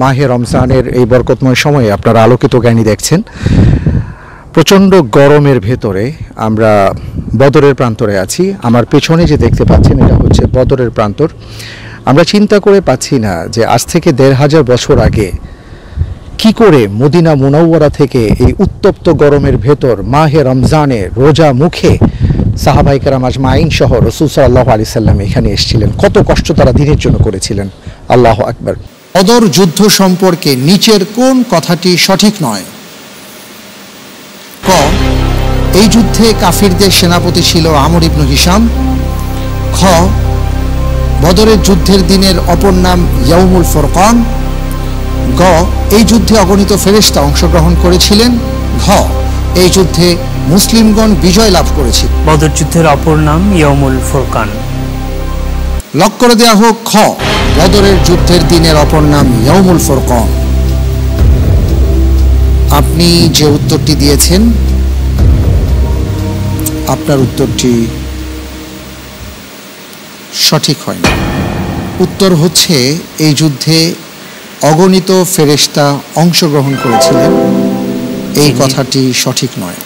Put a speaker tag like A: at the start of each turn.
A: মাহে রমজানের এই বরকতময় সময়ে আপনারা আলোকিত জ্ঞানী দেখছেন। প্রচণ্ড গরমের ভেতরে আমরা বদরের প্রান্তরে আছি। আমার পেছনে যে দেখতে পাচ্ছেন এটা হচ্ছে বদরের প্রান্তর। আমরা চিন্তা করে পাচ্ছি না যে আজ থেকে ১৫০০ বছর আগে কি করে মদিনা মুনাওয়ারা থেকে এই উত্তপ্ত গরমের ভেতর মাহে রমজানে রোজা মুখে সাহাবায়ে কেরাম আজমাইন সহ রাসূল সাল্লাল্লাহু আলাইহি সাল্লাম এখানে এসেছিলেন, কত কষ্ট তারা দিনের জন্য করেছিলেন। আল্লাহু আকবার।
B: বদর যুদ্ধ সম্পর্কে নিচের কোন কথাটি সঠিক নয়? ক, এই যুদ্ধে কাফিরদের সেনাপতি ছিল আমর ইবনে হিশাম। খ, বদরের যুদ্ধের দিনের অপর নাম ইয়াউমুল ফুরকান। গ, এই যুদ্ধে অগণিত ফেরেশতা অংশগ্রহণ করেছিলেন। ঘ, এই যুদ্ধে মুসলিমগণ বিজয় লাভ করেছিল।
C: বদর যুদ্ধের অপর নাম ইয়াউমুল ফুরকান।
B: লক করে দেয়া হোক খ, বদরের যুদ্ধের দিনের অপর নাম ইয়াউমুল ফুরকান। আপনি যে উত্তরটি দিয়েছেন আপনার উত্তরটি সঠিক হয়নি। উত্তর হচ্ছে এই যুদ্ধে অগণিত ফেরেশতা অংশগ্রহণ করেছিলেন, এই কথাটি সঠিক নয়।